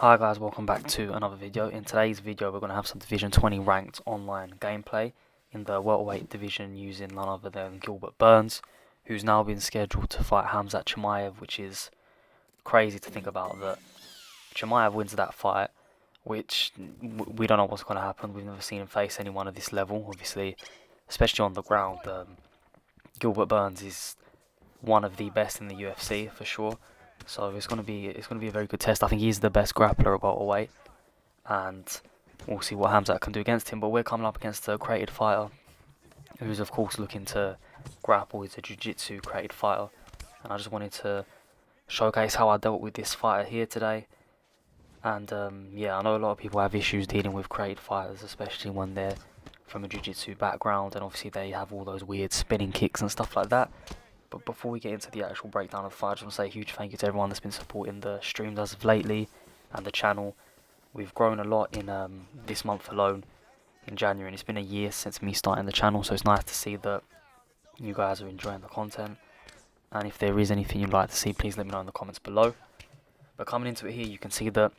Hi guys, welcome back to another video. In today's video we're going to have some Division 20 ranked online gameplay in the welterweight division using none other than Gilbert Burns, who's now been scheduled to fight Khamzat Chimaev, which is crazy to think about that Chimaev wins that fight, which we don't know what's going to happen. We've never seen him face anyone at this level, obviously, especially on the ground. Gilbert Burns is one of the best in the UFC for sure. So it's gonna be a very good test. I think he's the best grappler at welterweight, and we'll see what Khamzat can do against him. But we're coming up against a created fighter, who's of course looking to grapple. He's a Jiu Jitsu created fighter, and I just wanted to showcase how I dealt with this fighter here today. And yeah, I know a lot of people have issues dealing with created fighters, especially when they're from a Jiu Jitsu background, and obviously they have all those weird spinning kicks and stuff like that. But before we get into the actual breakdown of the fight, I just want to say a huge thank you to everyone that's been supporting the streams as of lately and the channel. We've grown a lot in this month alone, in January, and it's been a year since me starting the channel, so it's nice to see that you guys are enjoying the content. And if there is anything you'd like to see, please let me know in the comments below. But coming into it here, you can see that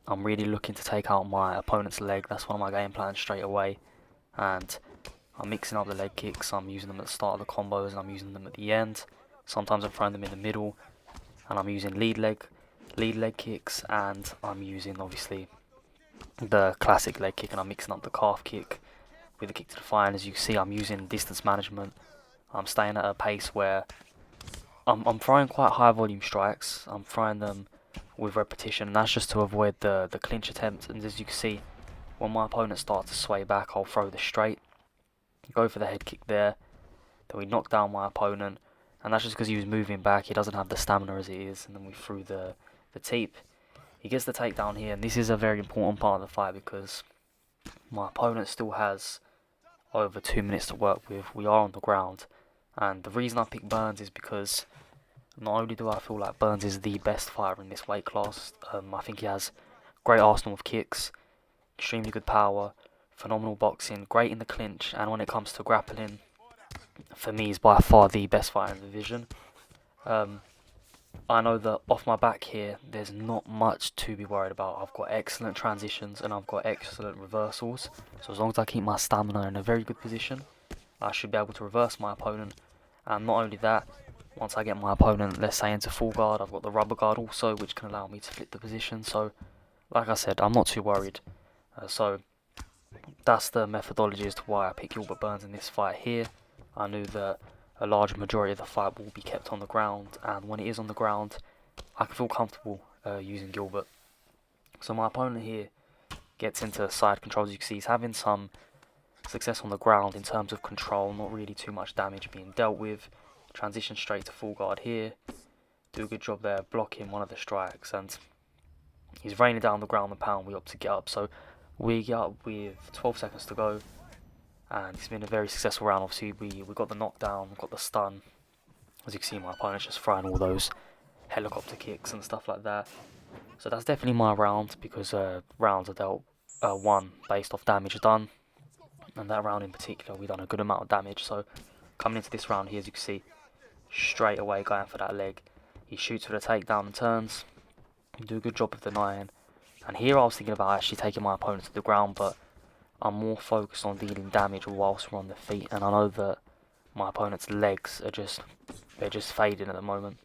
I'm really looking to take out my opponent's leg. That's one of my game plans straight away. And I'm mixing up the leg kicks. I'm using them at the start of the combos and I'm using them at the end. Sometimes I'm throwing them in the middle, and I'm using lead leg kicks, and I'm using obviously the classic leg kick, and I'm mixing up the calf kick with the kick to the thigh. And as you can see, I'm using distance management. I'm staying at a pace where I'm throwing quite high volume strikes. I'm throwing them with repetition, and that's just to avoid the clinch attempt. And as you can see, when my opponent starts to sway back, I'll throw the straight, go for the head kick there, then we knock down my opponent, and that's just because he was moving back. He doesn't have the stamina as it is, and then we threw the teep. He gets the takedown here, and this is a very important part of the fight because my opponent still has over 2 minutes to work with. We are on the ground, and the reason I picked Burns is because not only do I feel like Burns is the best fighter in this weight class, I think he has great arsenal of kicks, extremely good power, phenomenal boxing, great in the clinch, and when it comes to grappling, for me, he's by far the best fighter in the division. I know that off my back here, there's not much to be worried about. I've got excellent transitions and I've got excellent reversals. So as long as I keep my stamina in a very good position, I should be able to reverse my opponent. And not only that, once I get my opponent, let's say, into full guard, I've got the rubber guard also, which can allow me to flip the position. So, like I said, I'm not too worried. So that's the methodology as to why I picked Gilbert Burns in this fight here. I knew that a large majority of the fight will be kept on the ground, and when it is on the ground, I can feel comfortable using Gilbert. So my opponent here gets into side controls. You can see he's having some success on the ground in terms of control, not really too much damage being dealt with. Transition straight to full guard here. Do a good job there, blocking one of the strikes, and he's raining down the ground the pound. We opt to get up. So we get up with 12 seconds to go, and it's been a very successful round. Obviously, we got the knockdown, got the stun. As you can see, my opponent's just throwing all those helicopter kicks and stuff like that. So that's definitely my round, because rounds are dealt one based off damage done, and that round in particular, we done a good amount of damage. So coming into this round here, as you can see, straight away going for that leg. He shoots for the takedown and turns. Do a good job of denying. And here I was thinking about actually taking my opponent to the ground, but I'm more focused on dealing damage whilst we're on the feet, and I know that my opponent's legs are just fading at the moment.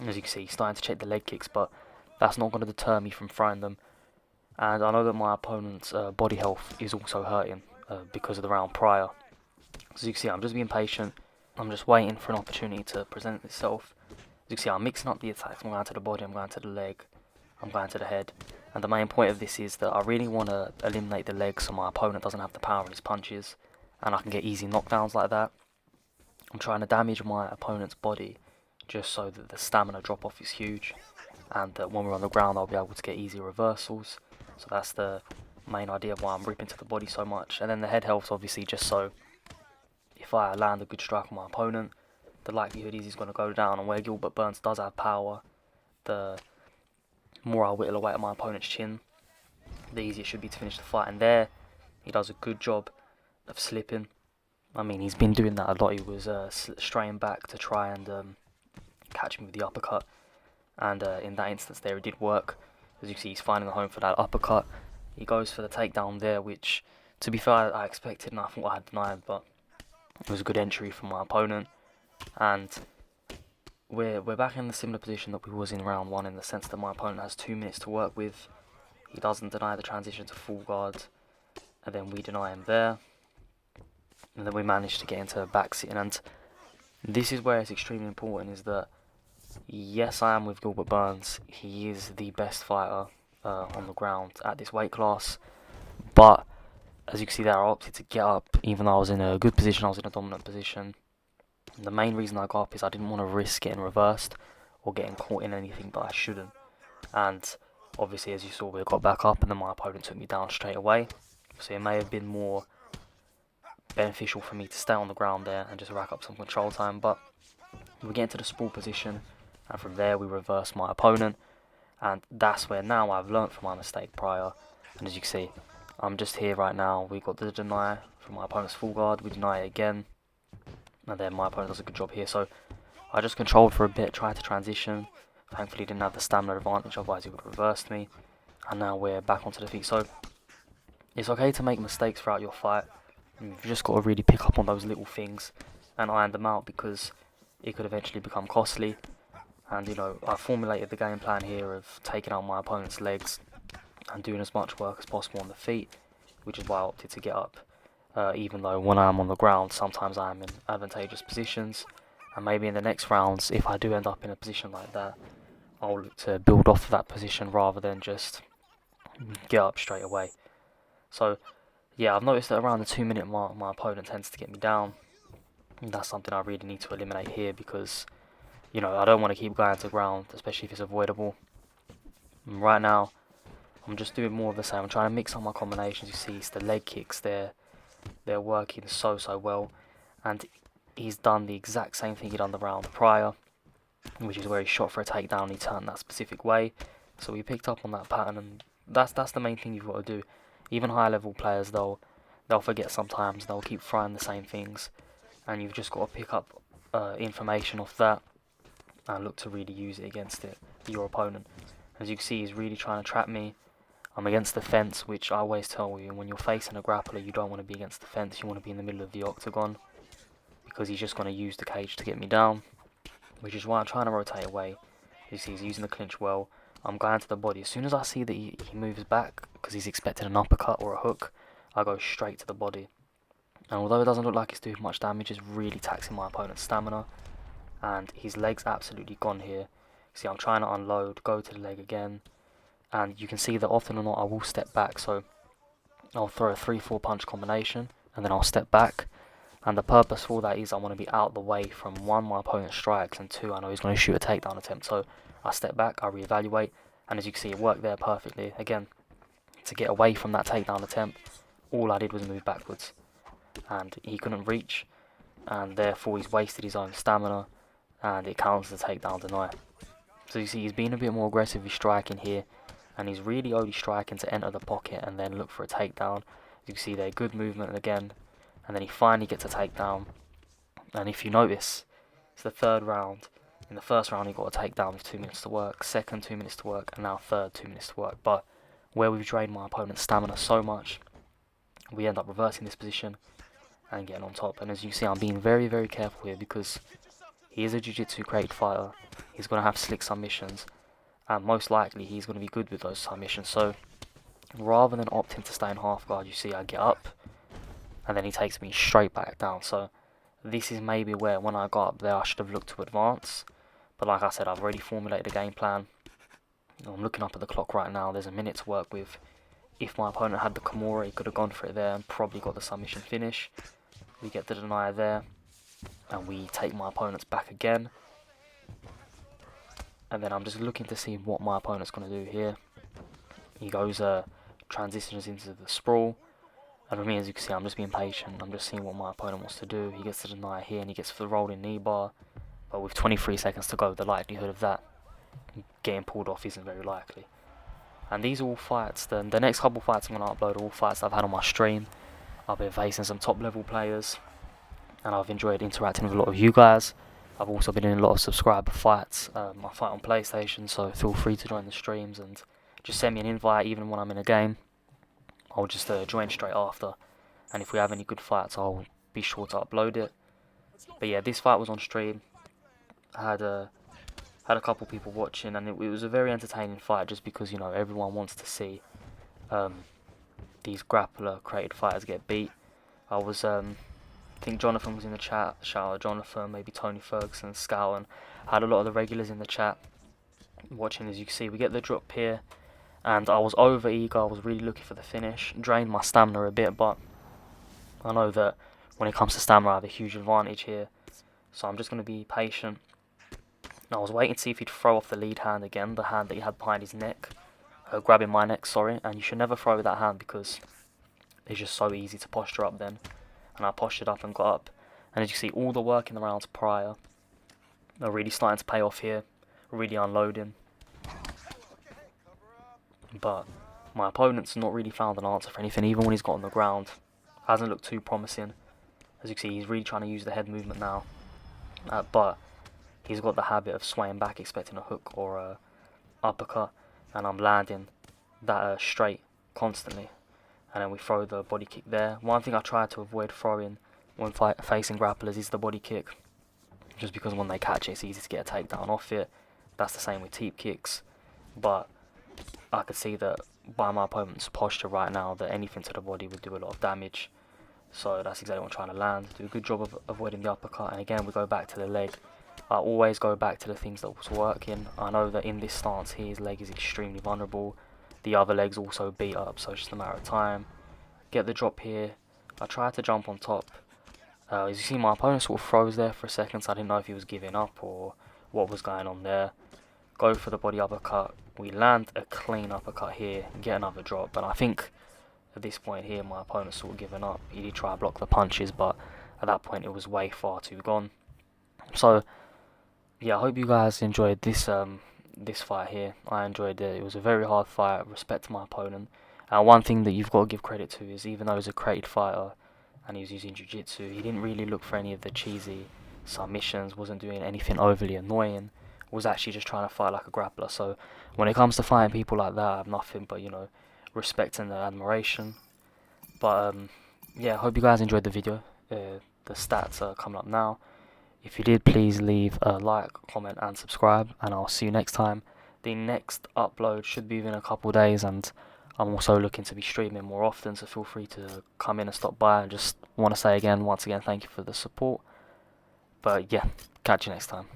As you can see, he's starting to check the leg kicks, but that's not going to deter me from throwing them. And I know that my opponent's body health is also hurting because of the round prior. As you can see, I'm just being patient. I'm just waiting for an opportunity to present itself. As you can see, I'm mixing up the attacks. I'm going to the body, I'm going to the leg, I'm going to the head. And the main point of this is that I really want to eliminate the legs so my opponent doesn't have the power in his punches, and I can get easy knockdowns like that. I'm trying to damage my opponent's body just so that the stamina drop off is huge, and that when we're on the ground I'll be able to get easy reversals. So that's the main idea of why I'm ripping to the body so much. And then the head helps obviously just so if I land a good strike on my opponent, the likelihood is he's going to go down, and where Gilbert Burns does have power, the more I whittle away at my opponent's chin, the easier it should be to finish the fight. And there, he does a good job of slipping. I mean, he's been doing that a lot. He was straying back to try and catch me with the uppercut, and in that instance there, it did work. As you can see, he's finding the home for that uppercut. He goes for the takedown there, which, to be fair, I expected and I thought I had denied, but it was a good entry from my opponent. And we're back in the similar position that we was in round 1, in the sense that my opponent has 2 minutes to work with. He doesn't deny the transition to full guard, and then we deny him there. And then we manage to get into back sitting. And this is where it's extremely important, is that yes, I am with Gilbert Burns. He is the best fighter on the ground at this weight class. But as you can see there, I opted to get up, even though I was in a good position, I was in a dominant position. And the main reason I got up is I didn't want to risk getting reversed or getting caught in anything that I shouldn't. And obviously, as you saw, we got back up and then my opponent took me down straight away. So it may have been more beneficial for me to stay on the ground there and just rack up some control time. But we get into the sprawl position, and from there we reverse my opponent. And that's where now I've learnt from my mistake prior. And as you can see, I'm just here right now. We got the deny from my opponent's full guard. We deny it again. And then my opponent does a good job here. So I just controlled for a bit, tried to transition. Thankfully didn't have the stamina advantage, otherwise he would have reversed me. And now we're back onto the feet. So it's okay to make mistakes throughout your fight. You've just got to really pick up on those little things and iron them out, because it could eventually become costly. And you know, I formulated the game plan here of taking out my opponent's legs and doing as much work as possible on the feet, which is why I opted to get up. Even though when I'm on the ground, sometimes I'm in advantageous positions, and maybe in the next rounds, if I do end up in a position like that, I'll look to build off of that position rather than just get up straight away. So yeah, I've noticed that around the 2-minute mark, my opponent tends to get me down. And that's something I really need to eliminate here, because you know, I don't want to keep going to ground, especially if it's avoidable. And right now, I'm just doing more of the same. I'm trying to mix up my combinations. You see, it's the leg kicks there. They're working so well. And he's done the exact same thing he done the round prior, which is where he shot for a takedown and he turned that specific way. So we picked up on that pattern, and that's the main thing you've got to do. Even high level players, they'll forget sometimes. They'll keep trying the same things, and you've just got to pick up information off that and look to really use it against your opponent. As you can see, he's really trying to trap me. I'm against the fence, which I always tell you, when you're facing a grappler, you don't want to be against the fence. You want to be in the middle of the octagon, because he's just going to use the cage to get me down, which is why I'm trying to rotate away. You see, he's using the clinch well. I'm going to the body. As soon as I see that he moves back, because he's expecting an uppercut or a hook, I go straight to the body. And although it doesn't look like it's doing much damage, it's really taxing my opponent's stamina. And his leg's absolutely gone here. See, I'm trying to unload, go to the leg again. And you can see that often or not I will step back. So I'll throw a 3-4 punch combination, and then I'll step back. And the purpose for that is I want to be out the way from 1, my opponent strikes, and 2, I know he's going to shoot a takedown attempt. So I step back, I reevaluate, and as you can see, it worked there perfectly. Again, to get away from that takedown attempt, all I did was move backwards. And he couldn't reach, and therefore he's wasted his own stamina, and it counts as a takedown deny. So you see, he's being a bit more aggressive with striking here, and he's really only striking to enter the pocket and then look for a takedown. You can see there, good movement again, and then he finally gets a takedown. And if you notice, it's the 3rd round. In the 1st round he got a takedown with 2 minutes to work, 2nd 2 minutes to work, and now 3rd 2 minutes to work. But where we've drained my opponent's stamina so much, we end up reversing this position and getting on top. And as you see, I'm being very careful here, because he is a Jiu Jitsu created fighter. He's going to have slick submissions, and most likely he's going to be good with those submissions. So rather than opting to stay in half guard, you see I get up, and then he takes me straight back down. So this is maybe where, when I got up there, I should have looked to advance. But like I said, I've already formulated a game plan. I'm looking up at the clock right now. There's a minute to work with. If my opponent had the Kimura, he could have gone for it there and probably got the submission finish. We get the denier there, and we take my opponent's back again. And then I'm just looking to see what my opponent's going to do here. He goes, transitions into the sprawl. And for me, as you can see, I'm just being patient. I'm just seeing what my opponent wants to do. He gets the denier here, and he gets the rolling knee bar. But with 23 seconds to go, the likelihood of that getting pulled off isn't very likely. And these are all fights. The next couple fights I'm going to upload are all fights I've had on my stream. I've been facing some top level players, and I've enjoyed interacting with a lot of you guys. I've also been in a lot of subscriber fights. I fight on PlayStation, so feel free to join the streams and just send me an invite even when I'm in a game. I'll just join straight after. And if we have any good fights, I'll be sure to upload it. But yeah, this fight was on stream. I had a couple people watching, and it was a very entertaining fight, just because, you know, everyone wants to see these grappler created fighters get beat. I think Jonathan was in the chat. Shout out Jonathan, maybe Tony Ferguson, Scout, and I had a lot of the regulars in the chat watching. As you can see, we get the drop here, and I was over eager. I was really looking for the finish. Drained my stamina a bit, but I know that when it comes to stamina, I have a huge advantage here. So I'm just going to be patient. I was waiting to see if he'd throw off the lead hand again, the hand that he had behind his neck, grabbing my neck, sorry. And you should never throw with that hand, because it's just so easy to posture up then. And I postured up and got up. And as you see, all the work in the rounds prior are really starting to pay off here, really unloading. But my opponent's not really found an answer for anything, even when he's got on the ground. Hasn't looked too promising. As you can see, he's really trying to use the head movement now. But he's got the habit of swaying back, expecting a hook or a uppercut, and I'm landing that straight constantly. And then we throw the body kick there. One thing I try to avoid throwing when facing grapplers is the body kick, just because when they catch it, it's easy to get a takedown off it. That's the same with teep kicks. But I could see that by my opponent's posture right now, that anything to the body would do a lot of damage. So that's exactly what I'm trying to land. Do a good job of avoiding the uppercut. And again, we go back to the leg. I always go back to the things that was working. I know that in this stance here, his leg is extremely vulnerable. The other leg's also beat up, so it's just a matter of time. Get the drop here. I tried to jump on top. As you see, my opponent sort of froze there for a second, so I didn't know if he was giving up or what was going on there. Go for the body uppercut. We land a clean uppercut here and get another drop. And I think at this point here, my opponent's sort of given up. He did try to block the punches, but at that point, it was way far too gone. So yeah, I hope you guys enjoyed this this fight here. I enjoyed it. It was a very hard fight. Respect to my opponent. And one thing that you've got to give credit to is, even though he's a created fighter and he was using Jiu Jitsu, he didn't really look for any of the cheesy submissions, wasn't doing anything overly annoying, was actually just trying to fight like a grappler. So when it comes to fighting people like that, I have nothing but, you know, respect and admiration. But yeah, I hope you guys enjoyed the video. The stats are coming up now. If you did, please leave a like, comment and subscribe, and I'll see you next time. The next upload should be within a couple days, and I'm also looking to be streaming more often, so feel free to come in and stop by. And just want to say once again, thank you for the support. But yeah, catch you next time.